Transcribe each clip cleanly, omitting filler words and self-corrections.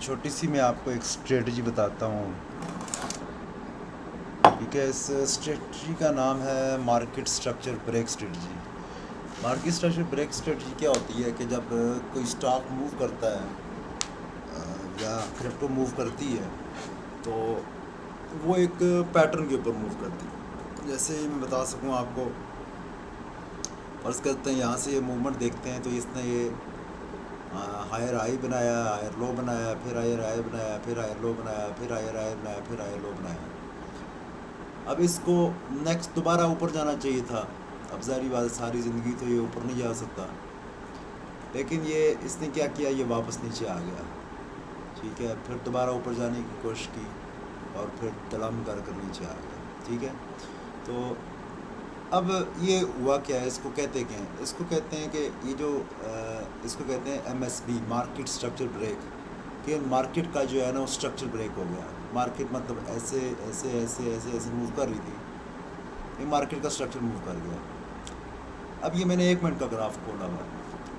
छोटी सी मैं आपको एक स्ट्रेटजी बताता हूँ। ठीक है, इस स्ट्रेटजी का नाम है market structure break strategy. Market structure break strategy क्या होती है कि जब कोई स्टॉक मूव करता है या क्रिप्टो मूव करती है तो वो एक पैटर्न के ऊपर मूव करती है। जैसे मैं बता सकूँ आपको, फर्ज करते हैं यहाँ से ये मूवमेंट देखते हैं तो इसने ये हायर हाई बनाया, हायर लो बनाया, फिर हायर हाई बनाया, फिर हायर लो बनाया, फिर हायर हाई बनाया, फिर हायर लो बनाया। अब इसको नेक्स्ट दोबारा ऊपर जाना चाहिए था। अब ज़ाहिर बात है, सारी ज़िंदगी तो ये ऊपर नहीं जा सकता, लेकिन ये इसने क्या किया, ये वापस नीचे आ गया। ठीक है, फिर दोबारा ऊपर जाने की कोशिश की और फिर तलम कर नीचे आ गया। ठीक है, तो अब ये हुआ क्या है, इसको कहते क्या हैं? इसको कहते हैं कि ये जो इसको कहते हैं MSB, मार्केट स्ट्रक्चर ब्रेक। कि मार्केट का जो है ना वो स्ट्रक्चर ब्रेक हो गया। मार्केट मतलब ऐसे ऐसे ऐसे ऐसे ऐसे मूव कर रही थी, ये मार्केट का स्ट्रक्चर मूव कर गया। अब ये मैंने 1 मिनट का ग्राफ खोला हुआ है,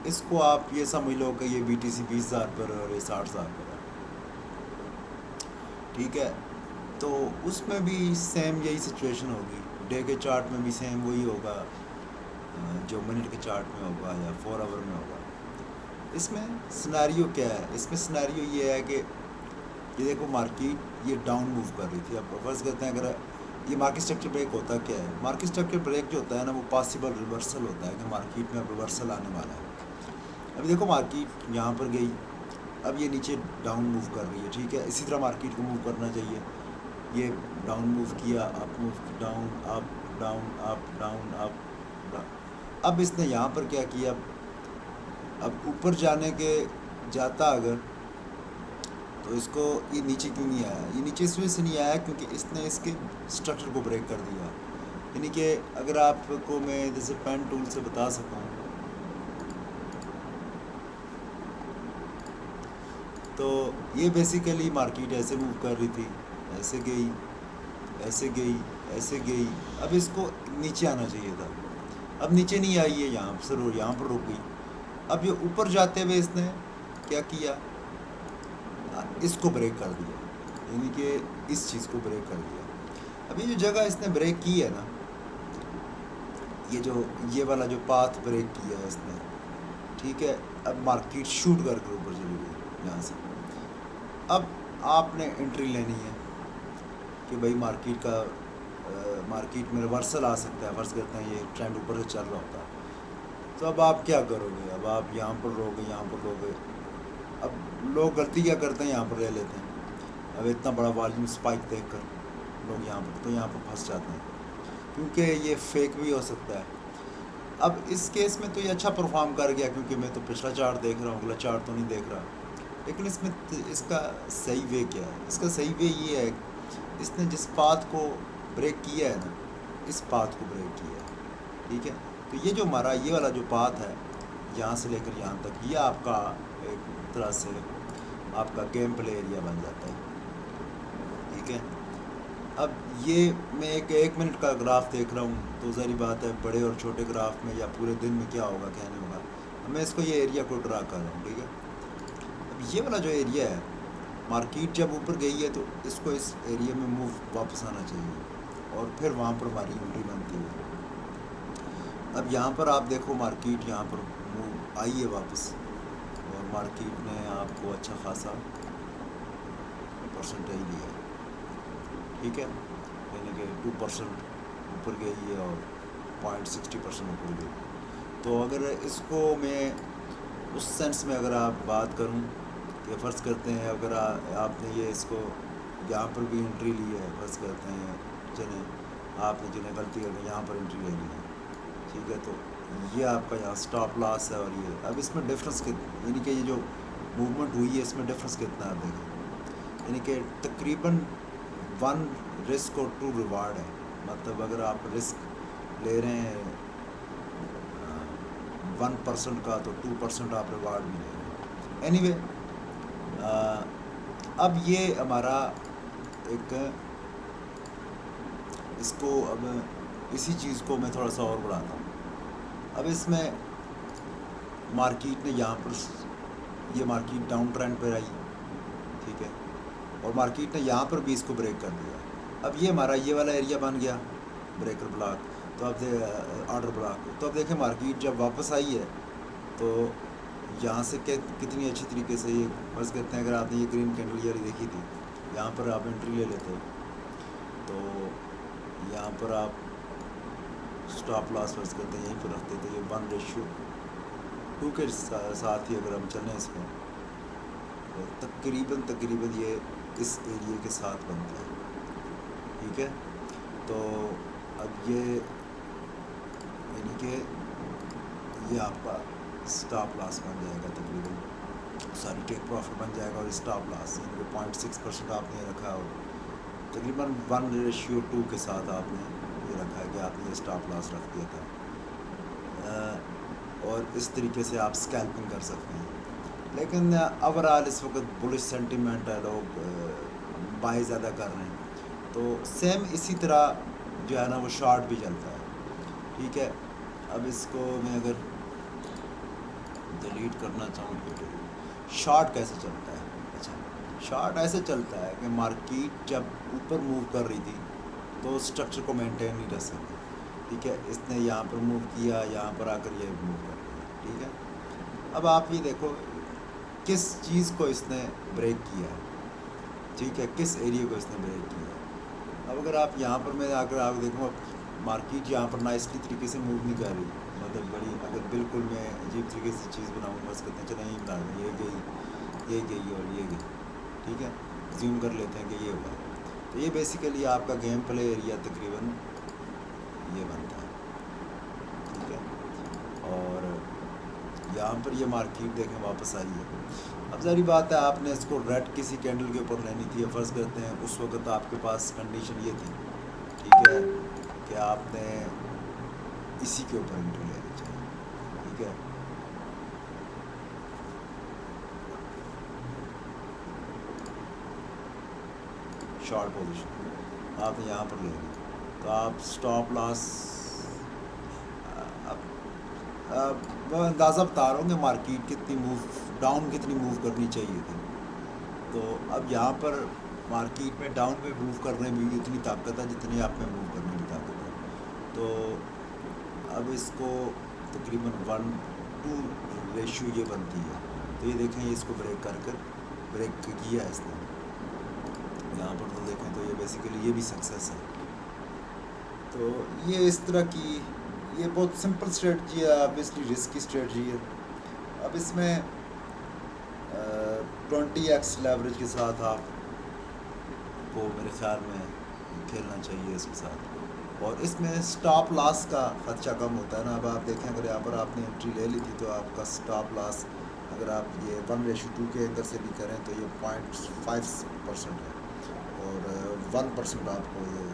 इसको आप ये समझ लो कि ये BTC 20,000 पर और ये 60,000 पर है। ठीक है, तो उसमें भी सेम यही सिचुएशन होगी। डे के चार्ट में भी सेम वही होगा जो मिनट के चार्ट में होगा या 4 आवर में होगा। इसमें सिनेरियो क्या है? इसमें सिनेरियो ये है कि ये देखो, मार्केट ये डाउन मूव कर रही थी। अब फर्ज करते हैं, अगर ये मार्केट स्ट्रक्चर ब्रेक होता क्या है, मार्केट स्ट्रक्चर ब्रेक जो होता है ना वो पॉसिबल रिवर्सल होता है कि मार्केट में अब रिवर्सल आने वाला है। अभी देखो, मार्केट यहाँ पर गई, अब ये नीचे डाउन मूव कर रही है। ठीक है, इसी तरह मार्केट को मूव करना चाहिए। ये डाउन मूव किया, up move, down up, down up, down up, अब इसने यहाँ पर क्या किया, अब ऊपर जाने के जाता अगर, तो इसको ये नीचे क्यों नहीं आया? ये नीचे इसमें से नहीं आया क्योंकि इसने इसके स्ट्रक्चर को ब्रेक कर दिया। यानी कि अगर आपको मैं जैसे पेन टूल से बता सकूं, तो ये बेसिकली मार्केट ऐसे मूव कर रही थी, ऐसे गई, ऐसे गई, ऐसे गई। अब इसको नीचे आना चाहिए था, अब नीचे नहीं आई है, यहाँ से यहाँ पर रुक गई। अब ये ऊपर जाते हुए इसने क्या किया, इसको ब्रेक कर दिया, यानी कि इस चीज़ को ब्रेक कर दिया। अब ये जो जगह इसने ब्रेक की है ना, ये वाला जो पाथ ब्रेक किया है इसने, ठीक है, अब मार्केट शूट करके ऊपर चली गई यहाँ से। अब आपने एंट्री लेनी है कि भाई मार्केट में रिवर्सल आ सकता है। फर्ज करते हैं ये ट्रेंड ऊपर से चल रहा होता है, तो अब आप क्या करोगे? अब आप यहाँ पर रहोगे, यहाँ पर रहोगे। अब लोग गलती क्या करते हैं, यहाँ पर ले लेते हैं। अब इतना बड़ा वॉल्यूम स्पाइक देखकर लोग यहाँ पर फंस जाते हैं, क्योंकि ये फेक भी हो सकता है। अब इस केस में तो ये अच्छा परफॉर्म कर गया, क्योंकि मैं तो पिछला चार्ट देख रहा हूँ, अगला चार्ट तो नहीं देख रहा। लेकिन इसमें इसका सही वे क्या है? इसका सही वे ये है, इसने जिस पाथ को ब्रेक किया है ना, इस पाथ को ब्रेक किया है। ठीक है, तो ये जो हमारा ये वाला जो पाथ है, यहाँ से लेकर यहाँ तक, ये आपका एक तरह से आपका गेम प्ले एरिया बन जाता है। ठीक है, अब ये मैं एक मिनट का ग्राफ देख रहा हूँ, तो ज़ाहिर बात है बड़े और छोटे ग्राफ में या पूरे दिन में क्या होगा, क्या नहीं होगा। अब मैं इसको ये एरिया को ड्रा कर रहा हूँ। ठीक है, अब ये वाला जो एरिया है, मार्केट जब ऊपर गई है तो इसको इस एरिया में मूव वापस आना चाहिए और फिर वहाँ पर हमारी एंट्री बनती है। अब यहाँ पर आप देखो, मार्केट यहाँ पर मूव आई है वापस, और मार्केट ने आपको अच्छा खासा परसेंटेज दिया है। ठीक है, यानी कि 2% ऊपर गई है और 0.60% ऊपर गई। तो अगर इसको मैं उस सेंस में अगर आप बात करूं कि फ़र्ज़ करते हैं, अगर आपने ये इसको यहाँ पर भी एंट्री ली है, फ़र्ज़ करते हैं जिन्हें गलती करके यहाँ पर एंट्री ले ली है। ठीक है, तो ये आपका यहाँ स्टॉप लॉस है। और ये अब इसमें डिफरेंस यानी कि ये जो मूवमेंट हुई है इसमें डिफरेंस कितना है देखें, यानी कि तकरीबन 1 रिस्क और 2 रिवार्ड है। मतलब अगर आप रिस्क ले रहे हैं 1% का, तो 2% आप रिवार्ड भी ले रहे हैं। एनीवे, अब ये हमारा एक इसको अब इसी चीज़ को मैं थोड़ा सा और बढ़ाता हूँ। अब इसमें मार्केट ने यहाँ पर ये मार्केट डाउन ट्रेंड पर आई, ठीक है, और मार्केट ने यहाँ पर भी इसको ब्रेक कर दिया। अब ये हमारा ये वाला एरिया बन गया ब्रेकर ब्लॉक, तो अब ऑर्डर ब्लॉक। तो अब देखें मार्केट जब वापस आई है तो यहाँ से कितनी अच्छी तरीके से ये फर्ज करते हैं, अगर आपने ये ग्रीन कैंडल वाली देखी थी, यहाँ पर आप एंट्री ले लेते तो यहाँ पर आप स्टॉप लॉस फर्ज करते हैं यहीं पर रखते, तो ये 1:2 के साथ ही अगर हम चलें इसमें तो तकरीबन ये इस एरिए के साथ बनता है, ठीक है। तो अब ये यानी कि ये आपका स्टॉप लॉस बन जाएगा, तकरीबन सॉरी टेक प्रॉफिट बन जाएगा, और स्टॉप लॉस यानी कि 0.6% आपने रखा हो, तकरीबन 1:2 के साथ आपने ये रखा है कि आपने ये स्टॉप लॉस रख दिया था। और इस तरीके से आप स्कैल्पिंग कर सकते हैं। लेकिन ओवरऑल इस वक्त बुलिश सेंटीमेंट है, लोग बाय ज़्यादा कर रहे हैं, तो सेम इसी तरह जो है ना वो शॉर्ट भी चलता है, ठीक है। अब इसको मैं अगर डिलीट करना चाहूँ तो शॉर्ट कैसे चलता है? अच्छा, शॉर्ट ऐसे चलता है कि मार्केट जब ऊपर मूव कर रही थी तो स्ट्रक्चर को मेंटेन नहीं रख सकी, ठीक है। इसने यहाँ पर मूव किया, यहाँ पर आकर ये मूव कर दिया, ठीक है। अब आप ये देखो किस चीज़ को इसने ब्रेक किया है, ठीक है, किस एरिया को इसने ब्रेक किया है। अब अगर आप यहाँ पर मैं आकर आप देखूँ मार्केट यहाँ पर नाइसली तरीके से मूव नहीं कर रही, मतलब बड़ी अगर बिल्कुल मैं अजीब तरीके से चीज़ बनाऊँ, बस कहते हैं चलो यही बना दें, ये गई और ये गई, ठीक है। ज्यूम कर लेते हैं कि ये हुआ। तो ये बेसिकली आपका गेम प्ले एरिया तकरीबन ये बनता है, ठीक है। और यहाँ पर ये मार्केट देखें वापस आई है। अब सारी बात है आपने इसको रेड किसी कैंडल के ऊपर लेनी थी, फ़र्ज़ करते हैं उस वक्त आपके पास कंडीशन ये थी, ठीक है, कि आपने इसी के ऊपर एंट्री लेनी चाहिए, ठीक है। शॉर्ट पोजीशन आपने यहाँ पर लेनी, तो आप स्टॉप लॉस मैं अंदाज़ा बता रहा हूँ कि मार्केट कितनी मूव डाउन कितनी मूव करनी चाहिए थी। तो अब यहाँ पर मार्केट में डाउन में मूव करने में भी इतनी ताकत है जितनी आप में मूव करने की ताकत है। तो अब इसको तकरीबन 1:2 रेशियो ये बनती है। तो ये देखें इसको ब्रेक किया है इसने यहाँ पर, तो देखें तो ये बेसिकली ये भी सक्सेस है। तो ये इस तरह की ये बहुत सिंपल स्ट्रेटजी है, ऑब्वियसली रिस्की स्ट्रेटजी है। अब इसमें 20x लेवरेज के साथ आपको मेरे ख्याल में खेलना चाहिए इसके साथ, और इसमें स्टॉप लॉस का खर्चा कम होता है ना। अब आप देखें अगर यहाँ पर आपने एंट्री ले ली थी तो आपका स्टॉप लॉस अगर आप ये 1:2 के अंदर से भी करें तो ये 0.5% है, और 1% आपको ये,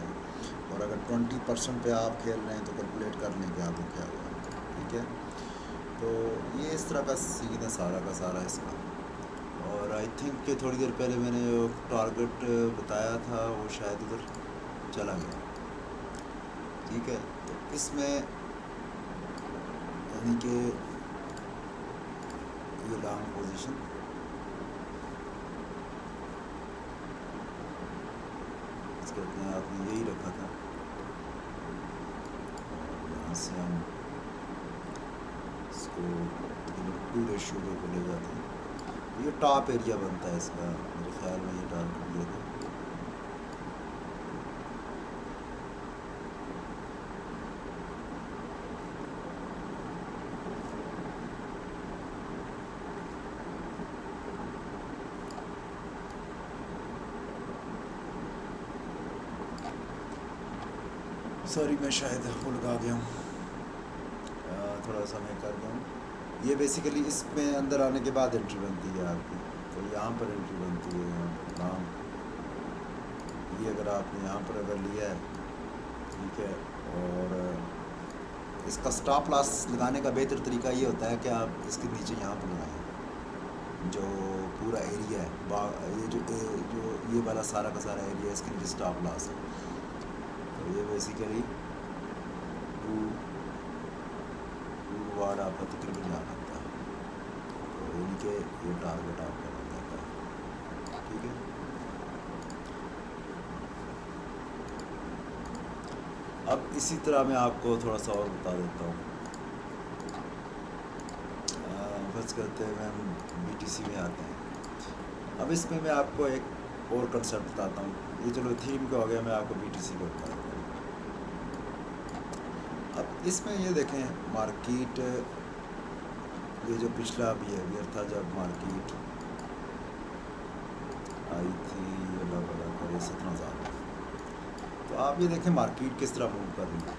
और अगर 20% पे आप खेल रहे हैं तो कैलकुलेट कर लें कि आपको क्या हुआ, ठीक है। तो ये इस तरह का सीन है सारा का सारा इसका। और आई थिंक कि थोड़ी देर पहले मैंने जो टारगेट बताया था वो शायद उधर चला गया, ठीक है। तो इसमें यानी कि ये लॉन्ग पोजीशन करते हैं, आपने यही रखा था, और यहाँ से हम इसको 2:2 को ले जाते हैं। ये टॉप एरिया बनता है इसका, मेरे ख्याल में ये टारगेट दिया था। सॉरी मैं शायद वो लगा गया हूँ, थोड़ा सा मैं कर गया हूँ। ये बेसिकली इसमें अंदर आने के बाद एंट्री बनती है आपकी, तो यहाँ पर एंट्री बनती है, यहाँ पर नाम ये अगर आपने यहाँ पर अगर लिया है, ठीक है। और इसका स्टॉप लॉस लगाने का बेहतर तरीका ये होता है कि आप इसके नीचे यहाँ पर लगाएं, जो पूरा एरिया है ये जो ये वाला सारा का सारा एरिया इसके नीचे स्टॉप लॉस है। तो ये बेसिकली 2 वार्ड आपका तकरीबन यहाँ बनता है, तो यानी कि ये टारगेट आपका बन जाता है, ठीक है। अब इसी तरह मैं आपको थोड़ा सा और बता देता हूँ। फर्स्ट करते हैं हम BTC में आते हैं। अब इसमें मैं आपको एक और कंसेप्ट बताता हूँ। ये चलो थीम का हो गया, मैं आपको BTC का बता देता हूँ। अब इसमें ये देखें मार्केट, ये जो पिछला बिहेवियर था जब मार्केट आई थी अलग अलग करे 17,000, तो आप ये देखें मार्केट किस तरह मूव कर रही है।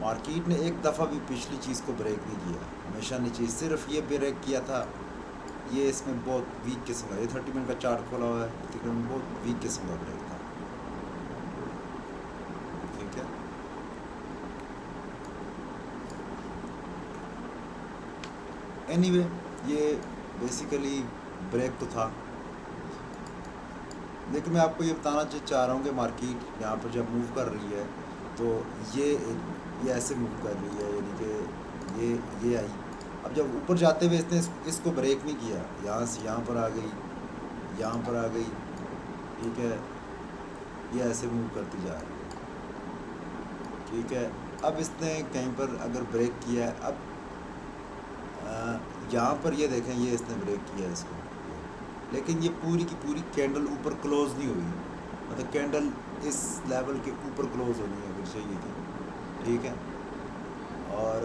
मार्केट ने एक दफ़ा भी पिछली चीज़ को ब्रेक नहीं किया, हमेशा नीचे सिर्फ ये ब्रेक किया था। ये इसमें बहुत वीक किस्म का, ये 30 मिनट का चार्ट खोला हुआ है, तकरीबन बहुत वीक किस्म का ब्रेक था। ठीक है, एनीवे ये बेसिकली ब्रेक तो था, लेकिन मैं आपको ये बताना चाह रहा हूँ कि मार्केट यहाँ पर जब मूव कर रही है तो ये ऐसे मूव कर रही है, यानी कि ये आई। अब जब ऊपर जाते हुए इसने इसको ब्रेक नहीं किया, यहाँ से यहाँ पर आ गई, यहाँ पर आ गई। ठीक है, ये ऐसे मूव करती जा रही है। ठीक है, अब इसने कहीं पर अगर ब्रेक किया है, अब यहाँ पर ये देखें, ये इसने ब्रेक किया है इसको, लेकिन ये पूरी की पूरी कैंडल ऊपर क्लोज नहीं हुई। मतलब कैंडल इस लेवल के ऊपर क्लोज होनी है अगर चाहिए थी। ठीक है, और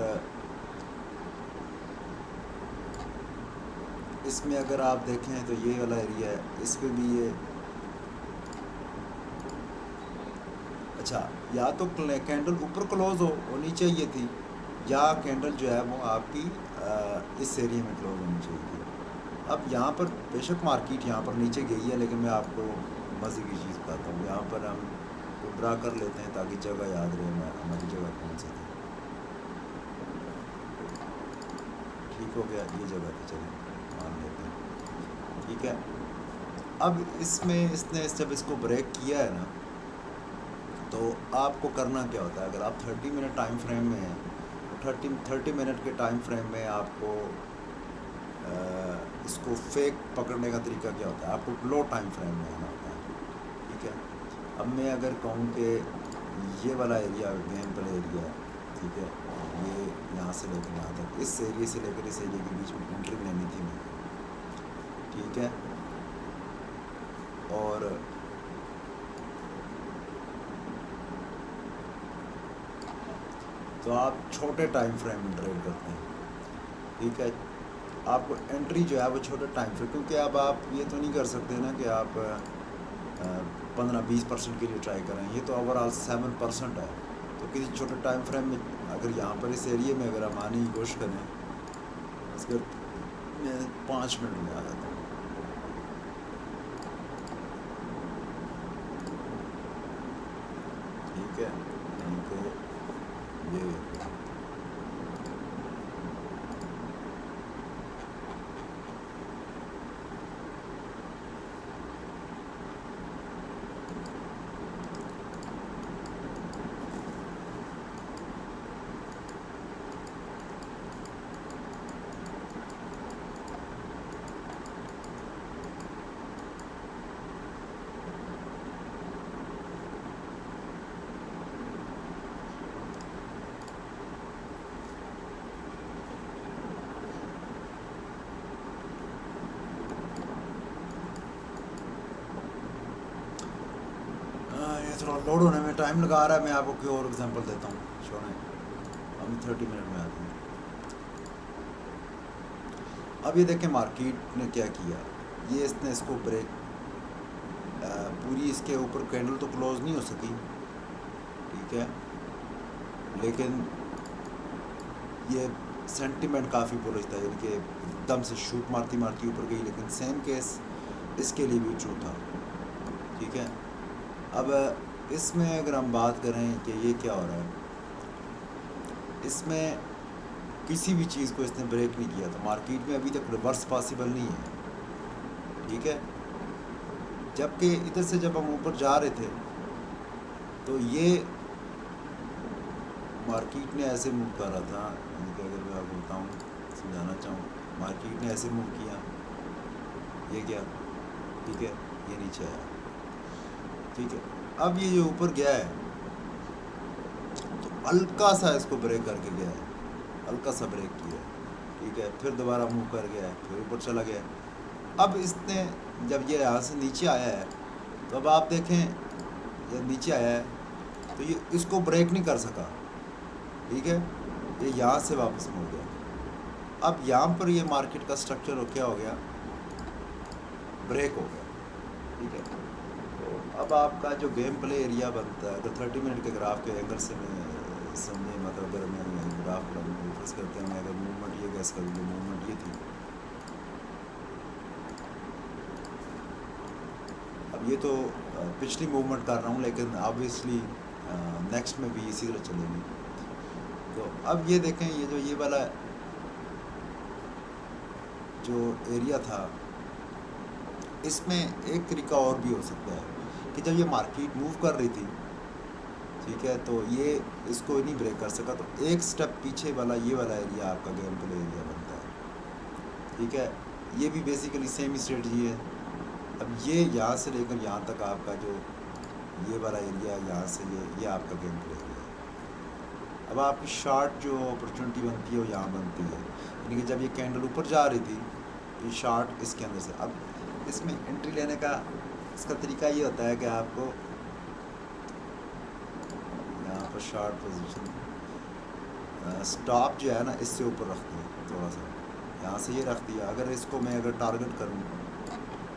इसमें अगर आप देखें तो ये वाला एरिया है, इस पर भी ये अच्छा, या तो कैंडल ऊपर क्लोज होनी चाहिए थी, या कैंडल जो है वो आपकी इस एरिया में क्लोज होनी चाहिए थी। अब यहाँ पर बेशक मार्केट यहाँ पर नीचे गई है, लेकिन मैं आपको मज़े की चीज़ बताता हूँ। यहाँ पर हम ड्रा कर लेते हैं ताकि जगह याद रहे हमारी जगह कौन सी थी। ठीक हो गया, ये जगह थी, चलिए मान लेते हैं। ठीक है, अब इसमें इसने जब इसको ब्रेक किया है ना, तो आपको करना क्या होता है। अगर आप 30 मिनट टाइम फ्रेम में हैं तो 30 मिनट के टाइम फ्रेम में आपको इसको फेक पकड़ने का तरीका क्या होता है, आपको लो टाइम फ्रेम में आना होता है। ठीक है, अब मैं अगर कहूँ कि ये वाला एरिया गेम प्ले एरिया है, ठीक है, ये यहाँ से लेकर यहाँ तक, इस एरिया से लेकर इस एरिया के बीच में एंट्री लेनी थी मैं। ठीक है, और तो आप छोटे टाइम फ्रेम में ट्रेड करते हैं। ठीक है, आपको एंट्री जो है वो छोटे टाइम फ्रेम, क्योंकि अब आप ये तो नहीं कर सकते ना कि आप 15-20% के लिए ट्राई करें, ये तो ओवरऑल 7% है। तो किसी छोटे टाइम फ्रेम में अगर यहाँ पर इस एरिया में अगर हम आने की कोशिश करें, इसके मैं 5 मिनट में आ जाता हूँ। ठीक है, ये थोड़ा लोड होने में टाइम लगा रहा है। मैं आपको कोई और एग्जांपल देता हूँ, छोड़ें, हम 30 मिनट में आते हैं। अब ये देखें मार्केट ने क्या किया, ये इसने इसको ब्रेक पूरी इसके ऊपर कैंडल तो क्लोज नहीं हो सकी। ठीक है, लेकिन ये सेंटिमेंट काफ़ी बुलिश था, यानी कि एकदम से शूट मारती मारती ऊपर गई, लेकिन सेम केस इसके लिए भी ट्रू था। ठीक है, अब इसमें अगर हम बात करें कि ये क्या हो रहा है, इसमें किसी भी चीज़ को इसने ब्रेक नहीं किया, तो मार्केट में अभी तक रिवर्स पॉसिबल नहीं है। ठीक है, जबकि इधर से जब हम ऊपर जा रहे थे तो ये मार्केट ने ऐसे मूव कर रहा था, यानी कि अगर मैं आपको बताऊँ, समझाना चाहूँ, मार्केट ने ऐसे मूव किया, ये क्या, ठीक है, ये नीचे आया। ठीक है, अब ये जो ऊपर गया है हल्का सा इसको ब्रेक करके गया है, हल्का सा ब्रेक किया है, ठीक है, फिर दोबारा मूव कर गया है, फिर ऊपर चला गया है। अब इसने जब ये यहाँ से नीचे आया है तो अब आप देखें ये नीचे आया है तो ये इसको ब्रेक नहीं कर सका, ठीक है, ये यहाँ से वापस मुड़ गया। अब यहाँ पर ये मार्केट का स्ट्रक्चर क्या हो गया, ब्रेक हो गया, ठीक है। तो अब आपका जो गेम प्ले एरिया बनता है, अगर 30 मिनट के ग्राफ के एंगल से मैं समझे, मतलब अगर मैं ग्राफ फोकस करते हैं, अगर मूवमेंट ये गैस करूँ, मूवमेंट ये थी, अब ये तो पिछली मूवमेंट कर रहा हूँ, लेकिन ऑब्वियसली नेक्स्ट में भी इसी तरह चलेगी। तो अब ये देखें, ये वाला जो एरिया था, इसमें एक तरीका और भी हो सकता है कि जब ये मार्केट मूव कर रही थी, ठीक है, तो ये इसको नहीं ब्रेक कर सका, तो एक स्टेप पीछे वाला ये वाला एरिया आपका गेम प्ले एरिया बनता है, ठीक है। ये भी बेसिकली सेम ही स्ट्रेटजी है। अब ये यहाँ से लेकर यहाँ तक आपका जो ये वाला एरिया, यहाँ से ये आपका गेम प्ले एरिया है। अब आपकी शॉर्ट जो अपॉर्चुनिटी बनती है वो यहाँ बनती है, यानी कि जब ये कैंडल ऊपर जा रही थी, ये शॉर्ट इसके अंदर से, अब इसमें एंट्री लेने का इसका तरीका ये होता है कि आपको यहाँ पर शॉर्ट पोजीशन स्टॉप जो है ना इससे ऊपर रख दिया, थोड़ा सा यहाँ से ये रख दिया। अगर इसको मैं अगर टारगेट करूँ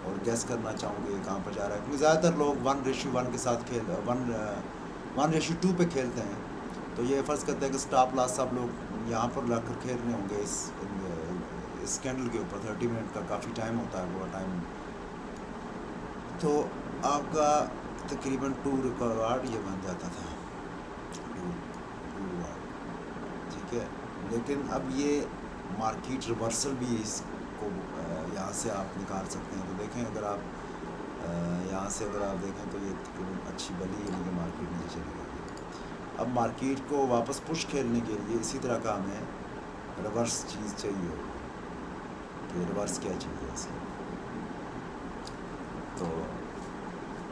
और गैस करना चाहूँगी कहाँ पर जा रहा है, क्योंकि ज़्यादातर लोग 1:1 के साथ 1:2 पे खेलते हैं, तो ये फ़र्ज़ करते हैं कि स्टॉप लॉस सब लोग यहाँ पर ला कर खेल रहे होंगे इस कैंडल के ऊपर। 30 मिनट का काफ़ी टाइम होता है, वो टाइम, तो आपका तकरीबन 2 रिकॉर्ड ये बन जाता था, 2 रिकॉर्ड, ठीक है। लेकिन अब ये मार्केट रिवर्सल भी इसको यहाँ से आप निकाल सकते हैं। तो देखें, अगर आप यहाँ से अगर आप देखें तो ये तकरीबन अच्छी बली, यानी कि मार्केट नीचे चली गई। अब मार्केट को वापस पुश खेलने के लिए इसी तरह का हमें रिवर्स चीज़ चाहिए, कि रिवर्स क्या चीज़ है इसकी। तो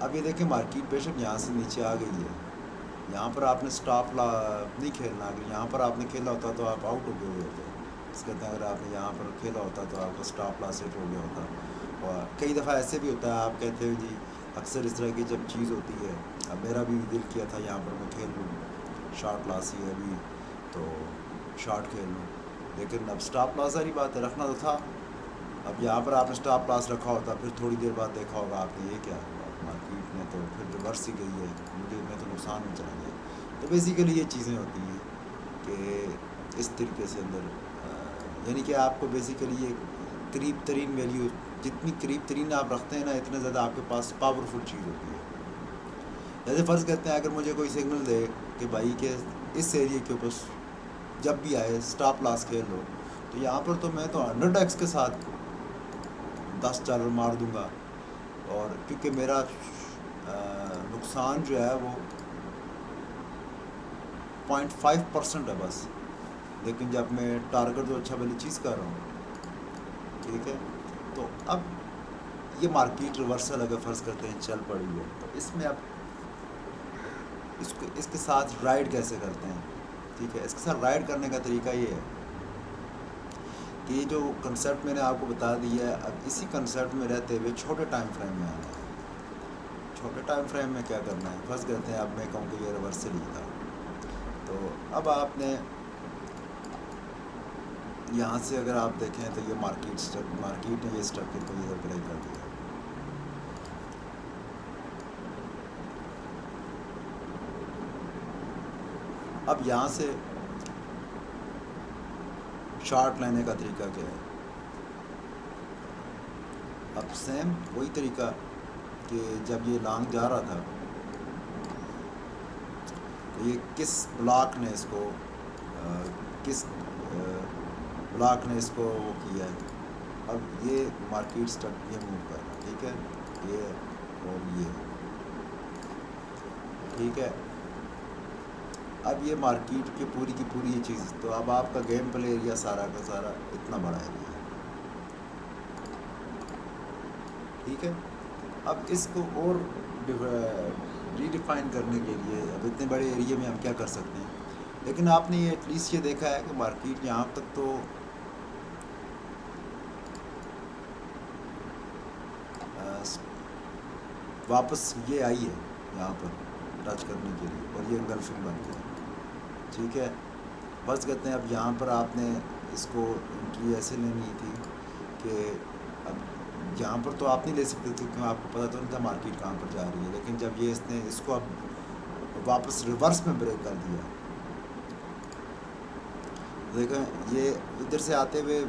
अब ये देखें, मार्केट बेशक यहाँ से नीचे आ गई है, यहाँ पर आपने स्टॉप ला नहीं खेलना। अगर यहाँ पर आपने खेला होता तो आप आउट हो गए हुए होते। इस कहते हैं, अगर आपने यहाँ पर खेला होता तो आपका स्टॉप लॉस हिट हो गया होता। और कई दफ़ा ऐसे भी होता है, आप कहते हो जी अक्सर इस तरह की जब चीज़ होती है, अब मेरा भी दिल किया था यहाँ पर मैं खेल लूँ, शॉर्ट लॉस ही है अभी तो शॉर्ट खेल लूँ, लेकिन अब स्टॉप लॉस वाली बात है, रखना तो था। अब यहाँ पर आपने स्टॉप लॉस रखा होता, फिर थोड़ी देर बाद देखा होगा आपने ये क्या मार्केट में तो फिर रिवर्स ही गई है, मुझे में तो नुकसान में चला गया। तो बेसिकली ये चीज़ें होती हैं कि इस तरीके से अंदर यानी कि आपको बेसिकली ये करीब तरीन वैल्यू, जितनी करीब तरीन आप रखते हैं ना, इतने ज़्यादा आपके पास पावरफुल चीज़ होती है। जैसे फ़र्ज़ करते हैं, अगर मुझे कोई सिग्नल दे कि भाई के इस एरिए के ऊपर जब भी आए स्टॉप लॉस खेल लो, तो यहाँ पर तो मैं तो 100x के साथ $10 मार दूँगा, और क्योंकि मेरा नुकसान जो है वो 0.5% है बस। लेकिन जब मैं टारगेट तो अच्छा वाली चीज़ कर रहा हूँ, ठीक है। तो अब ये मार्केट रिवर्सल अगर फ़र्ज़ करते हैं चल पड़ी है, तो इसमें अब इसके साथ राइड कैसे करते हैं, ठीक है। इसके साथ राइड करने का तरीका ये है कि ये जो कंसेप्ट मैंने आपको बता दिया है, अब इसी कंसेप्ट में रहते हुए छोटे टाइम फ्रेम में आना है। छोटे टाइम फ्रेम में क्या करना है, फ़र्ज़ करते हैं अब मैं कहूँ कि ये रिवर्सल ही था, तो अब आपने यहाँ से अगर आप देखें तो ये मार्केट ने ये स्ट्रक्चर को इधर ब्रेक कर दिया। अब यहाँ से शॉर्ट लेने का तरीका क्या है, अब सेम वही तरीका कि जब ये लॉन्ग जा रहा था तो ये किस ब्लॉक ने इसको ब्लॉक ने इसको वो किया है। अब ये मार्केट स्टक ये मूव कर रहा है, ठीक है, ये और ये, ठीक है। अब ये मार्केट की पूरी ये चीज़, तो अब आपका गेम प्ले एरिया सारा का सारा इतना बड़ा एरिया है, ठीक है। अब इसको और रीडिफाइन करने के लिए अब इतने बड़े एरिया में हम क्या कर सकते हैं, लेकिन आपने ये एटलीस्ट ये देखा है कि मार्केट यहाँ तक तो वापस ये आई है यहाँ पर टच करने के लिए और ये इंगल्फिंग बन गया। ठीक है, बस कहते हैं अब यहाँ पर आपने इसको एंट्री ऐसे लेनी थी कि अब यहाँ पर तो आप नहीं ले सकते थे क्योंकि आपको पता तो नहीं था मार्केट कहाँ पर जा रही है। लेकिन जब ये इसने इसको अब वापस रिवर्स में ब्रेक कर दिया, देखें ये इधर से आते हुए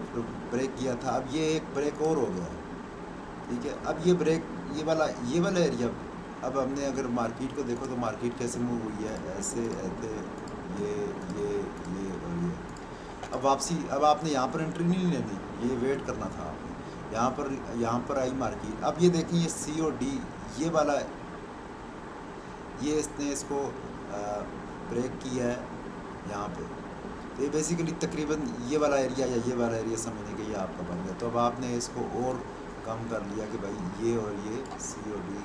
ब्रेक किया था, अब ये एक ब्रेक और हो गया है। ठीक है, अब ये ब्रेक ये वाला एरिया, अब हमने अगर मार्केट को देखो तो मार्केट कैसे मूव हुई है, ऐसे ऐसे ये और ये। अब वापसी, अब आपने यहाँ पर एंट्री नहीं लेनी, ये वेट करना था आपने। यहाँ पर आई मार्केट। अब ये देखें ये सी और डी ये वाला, ये इसने इसको ब्रेक किया है यहाँ पे। तो ये बेसिकली तकरीबन ये वाला एरिया या ये वाला एरिया समझने के ये आपका बन गया। तो अब आपने इसको और कम कर लिया कि भाई ये और ये सी और डी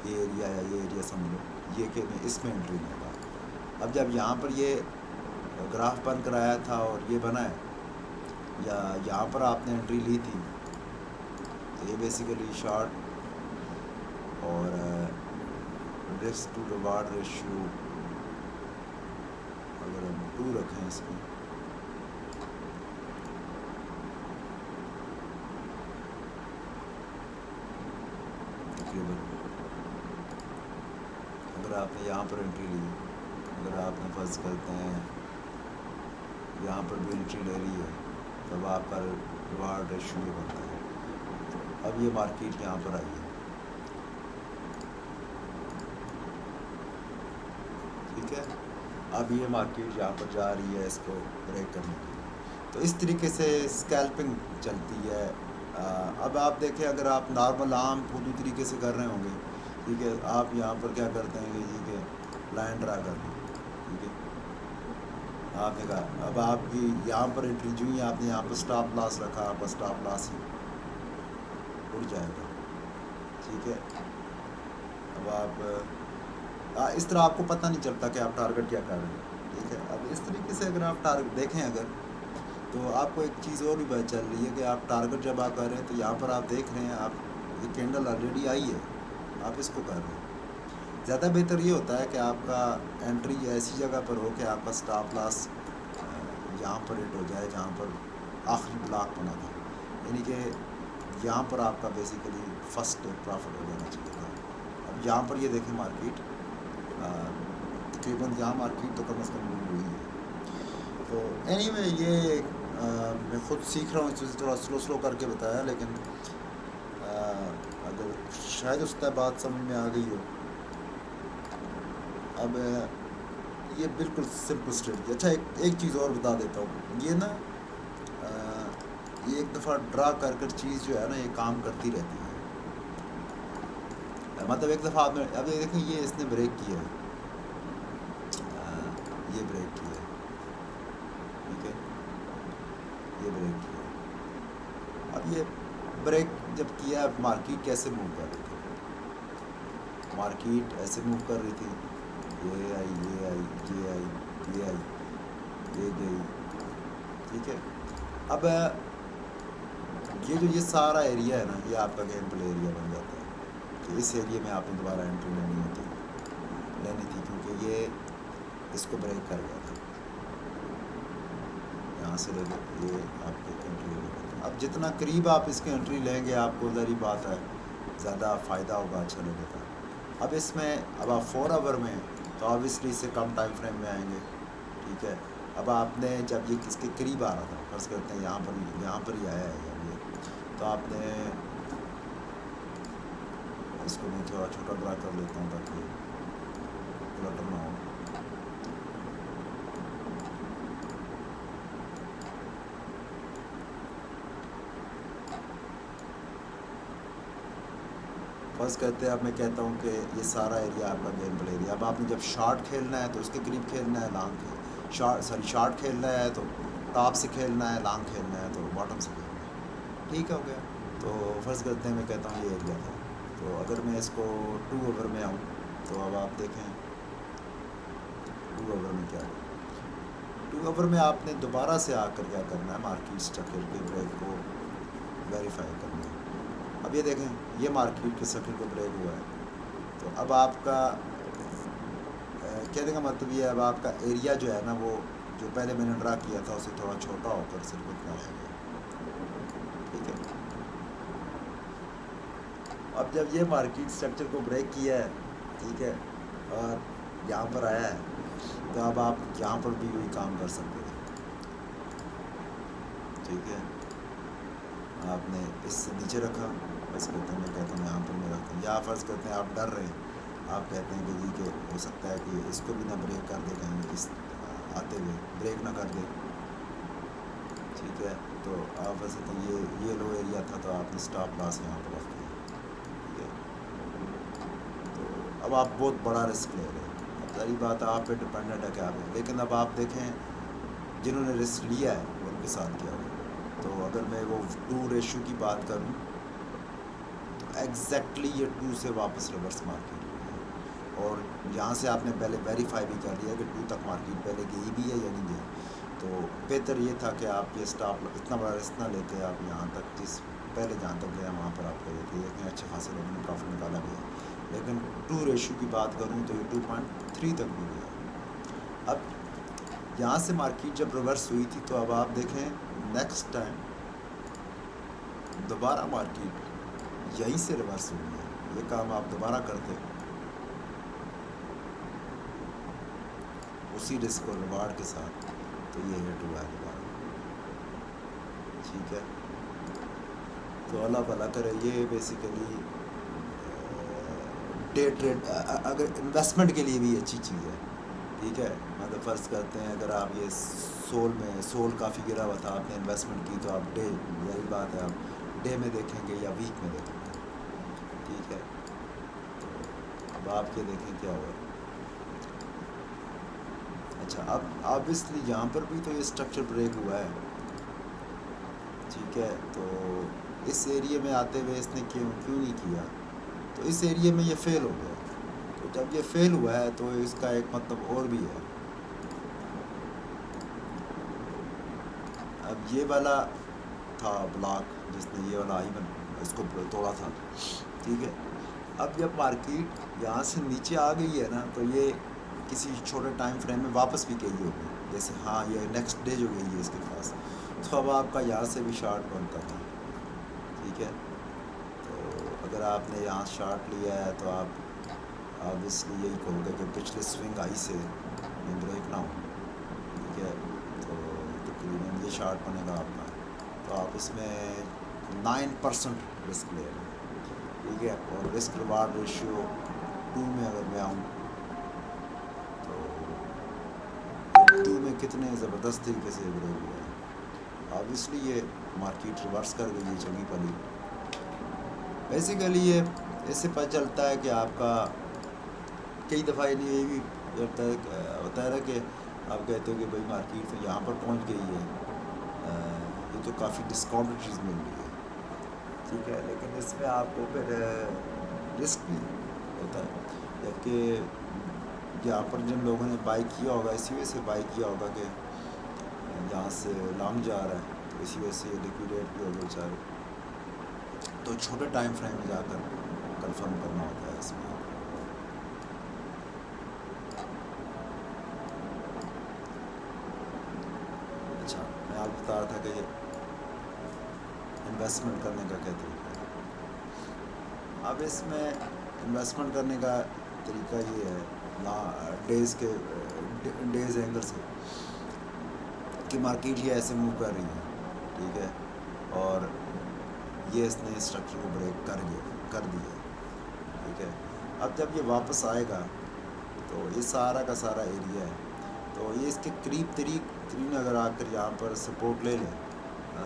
ये एरिया या ये एरिया समझ लो, ये कि मैं इसमें एंट्री लूँगा। अब जब यहाँ पर ये ग्राफ बन कराया था और ये बना है, या यहाँ पर आपने एंट्री ली थी, तो ये बेसिकली शॉर्ट और रिस्क टू रिवार्ड रेशियो अगर हम 2 रखें इसमें, तकरीबन अगर आपने यहाँ पर एंट्री ली, अगर आपने फर्ज करते हैं यहाँ पर भी एंट्री ले ली है, तब आपका रिवार्ड रेशियो ये बनता है। अब ये मार्केट यहाँ पर आई है। ठीक है, अब ये मार्केट यहाँ पर जा रही है इसको ब्रेक करने के लिए। तो इस तरीके से स्कैल्पिंग चलती है। अब आप देखें, अगर आप नॉर्मल आम फुदू तरीके से कर रहे होंगे, ठीक है, आप यहाँ पर क्या करते हैं जी के लाइन ड्रा कर लें। ठीक है, आपने कहा अब आपकी यहाँ पर एंट्री जो ही आपने यहाँ पर स्टॉप लॉस रखा, आपका स्टॉप लॉस ही उड़ जाएगा। ठीक है, अब आप इस तरह आपको पता नहीं चलता कि आप टारगेट क्या कर रहे हैं। ठीक है, अब इस तरीके से अगर आप टारगेट देखें अगर, तो आपको एक चीज़ और भी पता चल रही है कि आप टारगेट जब आप कर रहे हैं तो यहाँ पर आप देख रहे हैं, आप ये कैंडल ऑलरेडी आई है, आप इसको कर रहे हैं। ज़्यादा बेहतर ये होता है कि आपका एंट्री ऐसी जगह पर हो कि आपका स्टॉप लॉस यहाँ पर हिट हो जाए जहाँ पर आखिरी ब्लॉक बना था, यानी कि यहाँ पर आपका बेसिकली फर्स्ट प्रॉफिट हो जाना चाहिए था। अब यहाँ पर ये देखें मार्केट तकरीबन यहाँ मार्केट तो कम से कम मूव हुई है। तो एनीवे ये मैं ख़ुद सीख रहा हूँ, इस वजह से थोड़ा स्लो करके बताया, लेकिन अगर शायद उस तरह बात समझ में आ गई हो। अब ये बिल्कुल सिंपल स्ट्रेटजी। अच्छा, एक चीज़ और बता देता हूँ, ये ना ये एक दफ़ा ड्रा कर चीज़ जो है ना, ये काम करती रहती है। मतलब एक दफ़ा आपने, अब ये देखें ये इसने ब्रेक किया है, ये ब्रेक किया है। ठीक है, ये ब्रेक किया है। अब ये ब्रेक जब किया, मार्केट कैसे मूव कर रही थी, मार्केट ऐसे मूव कर रही थी, ये आई ये आई ये आई ये आई ये गई। ठीक है, अब ये सारा एरिया है ना, ये आपका गेम प्ले एरिया बन जाता है। कि इस एरिया में आपने दोबारा एंट्री लेनी थी क्योंकि ये इसको ब्रेक कर गया था, यहाँ से ले ये आपकी एंट्री लेगा। अब जितना करीब आप इसकी एंट्री लेंगे, आपको उधर ही बात है ज़्यादा फ़ायदा होगा, अच्छा लगेगा। अब इसमें अब आप 4 आवर में तो ऑब्वियसली इससे कम टाइम फ्रेम में आएंगे। ठीक है, अब आपने जब ये किसके करीब आ रहा था, फर्ज करते हैं यहाँ पर ही आया है ये, तो आपने इसको मैं थोड़ा छोटा ड्रा कर लेता हूँ ताकि क्लटर ना हो। फर्स्ट कहते हैं, अब मैं कहता हूँ कि ये सारा एरिया आपका गेम प्ले एरिया। अब आपने जब शॉर्ट खेलना है तो उसके करीब खेलना है, शॉर्ट खेलना है तो टॉप से खेलना है, लॉन्ग खेलना है तो बॉटम से खेलना है। ठीक हो गया, तो फर्स्ट करते हैं मैं कहता हूँ ये एरिया था। तो अगर मैं इसको 2 ओवर में आऊँ, तो अब आप देखें 2 ओवर में क्या है। टू ओवर में आपने दोबारा से आकर क्या करना है, मार्केट स्ट्रक्चर के ब्रेक को वेरीफाई करना है। अब ये देखें, ये मार्केट के स्ट्रक्चर को ब्रेक हुआ है, तो अब आपका कहने का मतलब ये है, अब आपका एरिया जो है ना, वो जो पहले मैंने ड्रा किया था उसे थोड़ा छोटा होकर सिर्फ इतना रह गया। ठीक है, अब जब ये मार्केट स्ट्रक्चर को ब्रेक किया है, ठीक है, और यहाँ पर आया है, तो अब आप यहाँ पर भी वही काम कर सकते हैं। ठीक है, आपने इससे नीचे रखा, बस कहते हैं, मैं कहता हूँ यहाँ पर मैं रखता हूँ, या फ़र्ज़ करते हैं आप डर रहे हैं, आप कहते हैं कि जी कि हो सकता है कि इसको भी ना ब्रेक कर दे कहीं, इस आते हुए ब्रेक ना कर दे। ठीक है, तो आप वैसे तो ये लो एरिया था, तो आपने स्टॉप लॉस यहाँ पर रख दिया। ठीक है, तो अब आप बहुत बड़ा रिस्क ले रहे हैं। अब सारी बात आप पे डिपेंडेंट है क्या है, लेकिन अब आप देखें जिन्होंने रिस्क लिया है उनके साथ क्या हो। तो अगर मैं वो 2 रेशो की बात करूँ, तो एग्जैक्टली ये 2 से वापस रिवर्स मार्केट हुई है, और यहाँ से आपने पहले वेरीफाई भी कर लिया कि 2 तक मार्केट पहले गई भी है या नहीं गई। तो बेहतर ये था कि आप ये स्टॉप इतना बड़ा रिस्क ना लेते, आप यहाँ तक जिस पहले जहाँ तक गया वहाँ पर आप लेते, लेकिन अच्छे खासे लोगों ने प्रॉफिट निकाला भी है। लेकिन 2 रेशो की बात करूँ तो ये 2.3 तक भी गया। अब यहाँ से मार्केट जब रिवर्स हुई थी, तो अब आप देखें नेक्स्ट टाइम दोबारा मार्केट यहीं से रिवर्स हुई है। ये काम आप दोबारा करते उसी रिस्क और रिवार्ड के साथ, तो ये हिट हुआ है दोबारा। ठीक है, तो अल्लाह भला करे। ये बेसिकली डे ट्रेड अगर इन्वेस्टमेंट के लिए भी अच्छी चीज़ है। ठीक है, मतलब फ़र्ज़ करते हैं अगर आप ये सोल काफ़ी गिरा हुआ था, आपने इन्वेस्टमेंट की, तो आप डे, यही बात है, आप डे में देखेंगे या वीक में देखेंगे। ठीक है, तो अब आप ये देखें क्या हुआ। अच्छा, अब ऑब्वियसली यहाँ पर भी तो ये स्ट्रक्चर ब्रेक हुआ है। ठीक है, तो इस एरिया में आते हुए इसने क्यों नहीं किया, तो इस एरिया में ये फेल हो गया। तो जब ये फेल हुआ है, तो इसका एक मतलब और भी है। अब ये वाला था ब्लॉक जिसने ये वाला आई इसको तोड़ा था। ठीक है, अब जब मार्केट यहाँ से नीचे आ गई है ना, तो ये किसी छोटे टाइम फ्रेम में वापस भी गई होगी, जैसे हाँ ये नेक्स्ट डे जो गई है इसके पास, तो अब आपका यहाँ से भी शार्ट बनता था। ठीक है, तो अगर आपने यहाँ शार्ट लिया है, तो आप ऑब्वियसली यही कहोगे कि पिछले स्विंग आई से मैं ब्रेक ना हो। ठीक है, तो तकरीबन ये शार्ट बनेगा आपका, तो आप इसमें 9% रिस्क ले रहे हैं। ठीक है, और रिस्क रिवार्ड रेशियो 2 में अगर मैं आऊँ, तो 2 में कितने ज़बरदस्त तरीके से ब्रेक हुआ है। ऑब्वियसली ये मार्केट रिवर्स कर गई है चंगी पली। बेसिकली ये इससे पता चलता है कि आपका कई दफ़ा ये भी होता है ना कि आप कहते हो कि भाई मार्केट तो यहाँ पर पहुँच गई है, ये तो काफ़ी डिस्काउंटेड चीज़ मिल रही है। ठीक है, लेकिन इसमें आपको फिर रिस्क भी होता है, जबकि यहाँ पर जिन लोगों ने बाई किया होगा इसी वजह से बाई किया होगा कि यहाँ से लॉन्ग जा रहा है, तो इसी वजह से लिक्विडेट भी हो गए बेचारे। तो छोटे टाइम फ्रेम में जाकर कंफर्म करना होता है इसमें। अच्छा, मैं आपको बता रहा था कि इन्वेस्टमेंट करने का क्या तरीका है। अब इसमें इन्वेस्टमेंट करने का तरीका ये है ना, डेज़ एंगल से, कि मार्केट ये ऐसे मूव कर रही है। ठीक है, और ये इसने स्ट्रक्चर को ब्रेक कर दिया। ठीक है, अब जब ये वापस आएगा, तो ये सारा का सारा एरिया है, तो ये इसके करीब तरीन अगर आकर यहाँ पर सपोर्ट ले लें,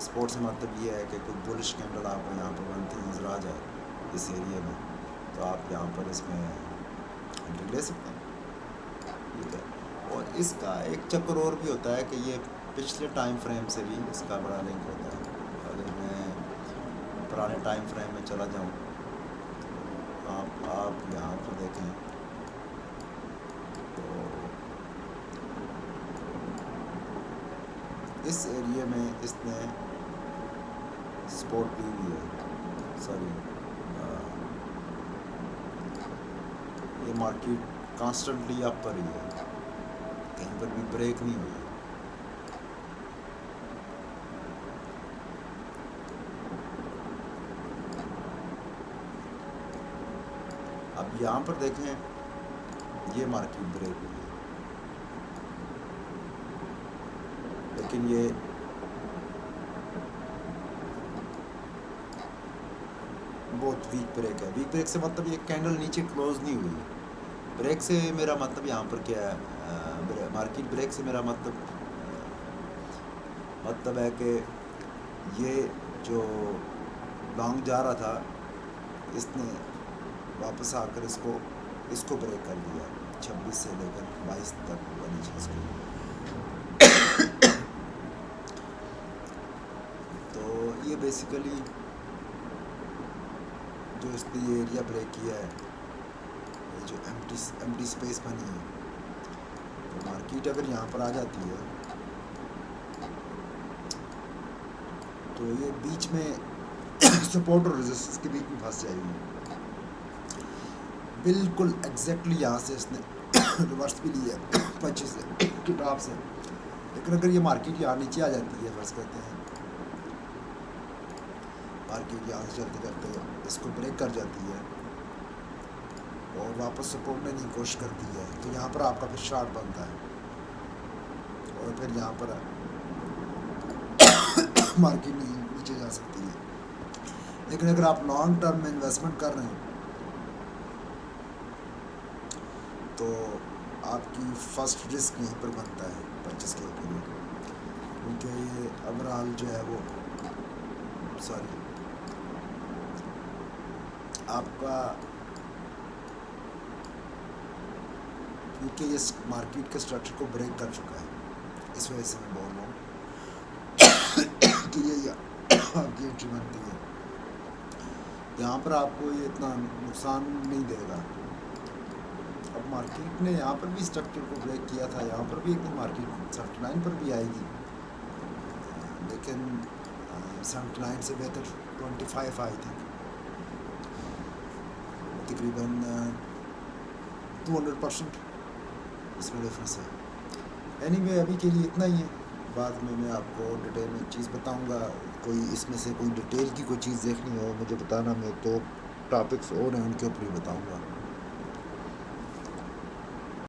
सपोर्ट से मतलब ये है कि कोई बुलिश कैंडल आपको यहाँ पर बनती नज़र आ जाए इस एरिया में, तो आप यहाँ पर इसमें एंट्री ले सकते हैं। ठीक है, और इसका एक चक्कर और भी होता है कि ये पिछले टाइम फ्रेम से भी इसका बड़ा लिंक होता है। अगर मैं पुराने टाइम फ्रेम में चला जाऊँ, आप यहाँ पर देखें, तो इस एरिया में इसने सपोर्ट दी हुई है, सॉरी ये मार्केट कॉन्स्टेंटली अप पर ही है, कहीं पर भी ब्रेक नहीं हुई। अब यहाँ पर देखें ये मार्केट ब्रेक हुई है, लेकिन ये बहुत वीक ब्रेक है। वीक ब्रेक से मतलब ये कैंडल नीचे क्लोज नहीं हुई। ब्रेक से मेरा मतलब यहाँ पर क्या है, मार्केट ब्रेक से मेरा मतलब है कि ये जो लॉन्ग जा रहा था इसने वापस आकर इसको ब्रेक कर दिया 26 से लेकर 22 तक वाली चीज़ को। तो ये बेसिकली जो इसने ये एरिया ब्रेक किया है, ये जो एम्प्टी स्पेस बनी है, तो मार्केट अगर यहाँ पर आ जाती है तो ये बीच में सपोर्ट और रेजिस्टेंस के बीच में फंस जाएगी। बिल्कुल एग्जैक्टली यहाँ से इसने रिवर्स भी लिया 25 के टॉप से, लेकिन अगर ये मार्केट यहाँ नीचे आ जाती है, फर्ज करते हैं मार्केट यहाँ से चलते चलते इसको ब्रेक कर जाती है और वापस सपोर्ट लेने की कोशिश करती है, तो यहाँ पर आपका फिर शॉर्ट बनता है और फिर यहाँ पर मार्केट नीचे जा सकती है। लेकिन अगर आप लॉन्ग टर्म में इन्वेस्टमेंट कर रहे हैं तो आपकी फर्स्ट रिस्क यहीं पर बनता है परचेस के लिए, क्योंकि ये ओवरऑल जो है वो सॉरी आपका, क्योंकि ये मार्केट के स्ट्रक्चर को ब्रेक कर चुका है, इस वजह से मैं बोल रहा हूँ कि ये आपकी एंट्री बनती है। यहाँ पर आपको ये इतना नुकसान नहीं देगा। अब मार्केट ने यहाँ पर भी स्ट्रक्चर को ब्रेक किया था, यहाँ पर भी एक दिन मार्केट 79 पर भी आएगी, लेकिन 79 से बेहतर 25 आई थिंक, तकरीबन 200% इसमें डिफरेंस है। एनीवे अभी के लिए इतना ही है, बाद में मैं आपको डिटेल में चीज़ बताऊंगा। कोई इसमें से कोई डिटेल की कोई चीज़ देखनी हो मुझे बताना, मैं तो टॉपिक्स और हैं उनके ऊपर ही बताऊंगा।